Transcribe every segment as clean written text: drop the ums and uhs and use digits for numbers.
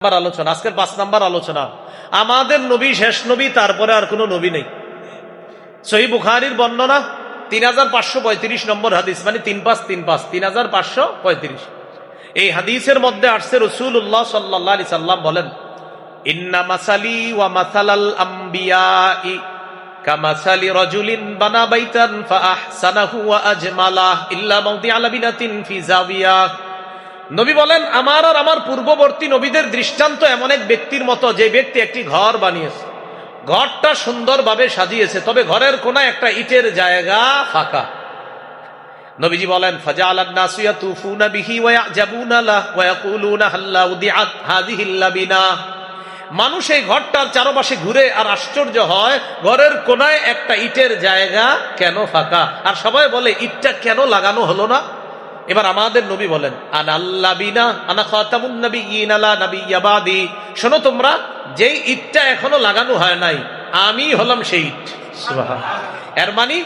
আলোচনা আজকের 5 নাম্বার আলোচনা, আমাদের নবী শেষ নবী, তারপরে আর কোনো নবী নেই। সহিহ বুখারীর বর্ণনা 3535 নম্বর হাদিস, মানে 3535 এই হাদিসের মধ্যে আসছে রাসূলুল্লাহ সাল্লাল্লাহু আলাইহি সাল্লাম বলেন, ইন্না মাসালি ওয়া মাসালাল আমবিয়াই কামাসালি রাজুলিন বানা বাইতান ফাআহসানাহু ওয়া আজমালাহ ইল্লা মাওদিআ লাবিনাতিন ফি জাবিয়া। নবী বলেন, আমার আর আমার পূর্ববর্তী নবীদের দৃষ্টান্ত এমন এক ব্যক্তির মতো, যে ব্যক্তি একটি ঘর বানিয়েছে, ঘরটা সুন্দরভাবে সাজিয়েছে, তবে ঘরের কোনায় একটা ইটের জায়গা ফাঁকা। নবীজি বলেন, ফাজাআলান নাসু ইয়াতুফুনা বিহি ওয়া ইয়াজাবুনা লাহু ওয়া ইয়াকুলুনা হাল্লা উদিআত হাযিহিল লাবিনা। মানুষ এই ঘরটার চারপাশে ঘুরে আর আশ্চর্য হয়, ঘরের কোনায় একটা ইটের জায়গা কেন ফাঁকা, আর সবাই বলে ইটটা কেন লাগানো হলো না। এবার আমাদের নবী বলেন, আনা আল্লাবিনা আনা খাতামুন নাবিয়্যিন লা নাবিয়্যা বাদি। শোনো তোমরা, যেই ইটটা এখনো লাগানো হয় নাই, আমি হলাম সেই ইট। সুবহানাল্লাহ। এর মানে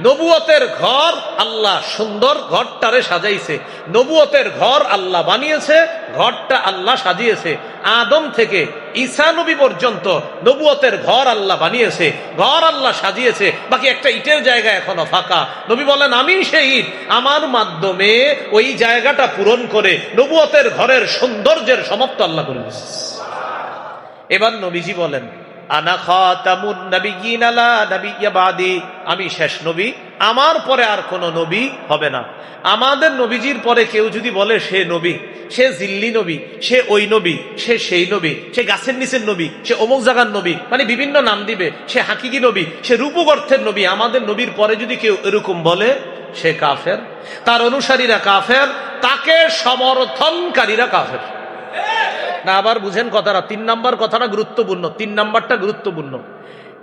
নবুয়তের ঘর আল্লাহ সুন্দর ঘরটারে সাজাইছে, নবুয়তের ঘর আল্লাহ বানিয়েছে, ঘরটা আল্লাহ সাজিয়েছে। আদম থেকে ঈসা নবী পর্যন্ত নবুয়তের ঘর আল্লাহ বানিয়েছে, ঘর আল্লাহ সাজিয়েছে, বাকি একটা ইটের জায়গা এখনো ফাঁকা। নবী বলেন, আমি সেই ইট, আমার মাধ্যমে ওই জায়গাটা পূরণ করে নবুয়তের ঘরের সৌন্দর্যের সমাপ্ত আল্লাহ করে দিয়েছে। এবার নবীজি বলেন, আনা খাতামুন নাবিয়্যিন লা নাবিয়্যা বাদি। আমি শেষ নবী, আমার পরে আর কোনো নবী হবে না। আমাদের নবীজির পরে কেউ যদি বলে সে নবী, সে জিল্লি নবী, সে ওই নবী, সে সেই নবী, সে গাছের নিচের নবী, সে অমুক জায়গার নবী, মানে বিভিন্ন নাম দিবে, সে হাকিকি নবী, সে রূপক অর্থের নবী, আমাদের নবীর পরে যদি কেউ এরকম বলে, সে কাফের, তার অনুসারীরা কাফের, তাকে সমর্থনকারীরা কাফের। না, আবার বুঝেন কথাটা, 3 নাম্বার কথাটা গুরুত্বপূর্ণ, 3 নাম্বারটা গুরুত্বপূর্ণ।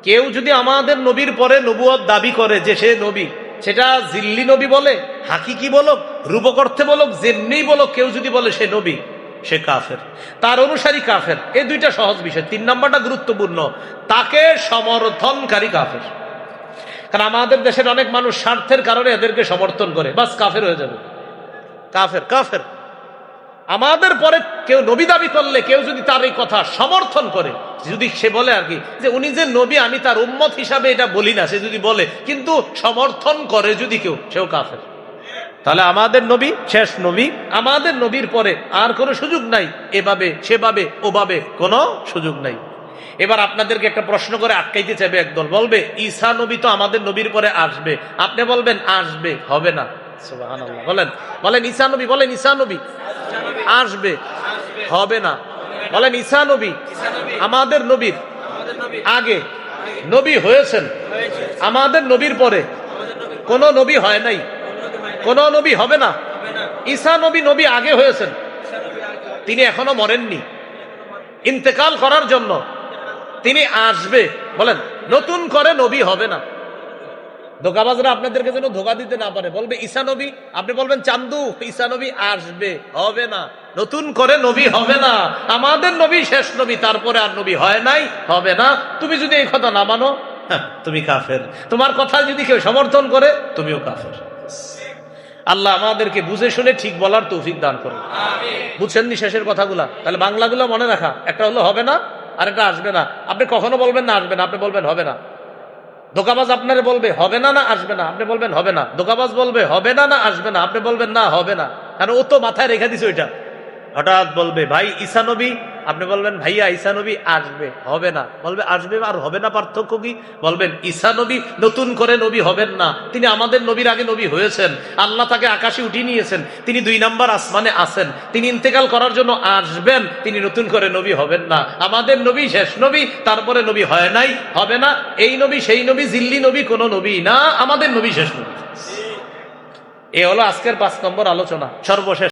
কেউ যদি আমাদের নবীর পরে নবুয়ত দাবি করে যে সে নবী, সেটা জিল্লি নবী বলে, হাকিকি বলুক, রূপক অর্থে বলুক, যেমনি বলুক, কেউ যদি বলে সে নবী, সে কাফের, তার অনুসারী কাফের। এই দুইটা সহজ বিষয়, 3 নাম্বারটা গুরুত্বপূর্ণ, তাকে সমর্থনকারী কাফের। কারণ আমাদের দেশের অনেক মানুষ স্বার্থের কারণে এদেরকে সমর্থন করে, বাস কাফের হয়ে যাবে, কাফের কাফের। আমাদের পরে কেউ নবী দাবি করলে, কেউ যদি তার এই কথা সমর্থন করে, যদি সে বলে আর কি যে উনি যে নবী, আমি তার উম্মত হিসাবে এটা বলি না, সে যদি বলে কিন্তু সমর্থন করে যদি কেউ, সেও কাফের। তাহলে আমাদের নবী শেষ নবী, আমাদের নবীর পরে আর কোনো সুযোগ নাই, এভাবে সেভাবে ওভাবে কোনো সুযোগ নাই। এবার আপনাদেরকে একটা প্রশ্ন করে আটকাইতে চাইবে একদল, বলবে ঈসা নবী তো আমাদের নবীর পরে আসবে। আপনি বলবেন আসবে, হবে না। সুবহানাল্লাহ। বলেন বলেন ঈসা নবী, বলেন ঈসা নবী আসবে, হবে না। বলেন ঈসা নবী আমাদের নবীর আগে নবী হয়েছেন, আমাদের নবীর পরে কোন নবী হয় নাই, কোন নবী হবে না। ঈসা নবী নবী আগে হয়েছেন, তিনি এখনো মরেননি, ইন্তেকাল করার জন্য তিনি আসবে। বলেন নতুন করে নবী হবে না। ধোকাবাজরা আপনাদেরকে যেন ধোকা দিতে না পারে, বলবে ঈসা নবী, আপনি বলবেন চান্দু, ঈসা নবী আসবে, হবে না, নতুন করে নবী হবে না। আমাদের নবী শেষ নবী, তারপরে আর নবী হয় নাই, হবে না। তুমি যদি এই কথা না মানো, তুমি কাফের। তোমার কথা যদি কেউ সমর্থন করে, তুমিও কাফের। আল্লাহ আমাদেরকে বুঝে শুনে ঠিক বলার তৌফিক দান করুন। বুঝছেন নি শেষের কথাগুলা? তাহলে বাংলাগুলো মনে রাখা, একটা হলো হবে না, আর একটা আসবে না। আপনি কখনো বলবেন না আসবে না, আপনি বলবেন হবে না। ধোকাবাজ আপনারে বলবে হবে না না আসবে না, আপনি বলবেন হবে না। ধোকাবাজ বলবে হবে না না আসবে না, আপনি বলবেন না হবে না, কারণ ও তো মাথায় রেখে দিছে ওইটা। হঠাৎ বলবে ভাই ঈসা নবী, আপনি বলবেন ভাইয়া ঈসা নবী আসবে, হবে না। বলবে আসবে আর হবে না পার্থক্য কি? বলবেন ঈসা নবী নতুন করে নবী হবেন না, তিনি আমাদের নবীর আগে নবী হয়েছেন, আল্লাহ তাকে আকাশে উঠিয়ে নিয়েছেন, তিনি 2 নাম্বার আসমানে আছেন, তিনি ইন্তেকাল করার জন্য আসবেন, তিনি নতুন করে নবী হবেন না। আমাদের নবী শেষ নবী, তারপরে নবী হয় নাই, হবে না। এই নবী সেই নবী, জিল্লি নবী কোনো নবী না, আমাদের নবী শেষ নবী। এ হলো আজকের 5 নম্বর আলোচনা, সর্বশেষ।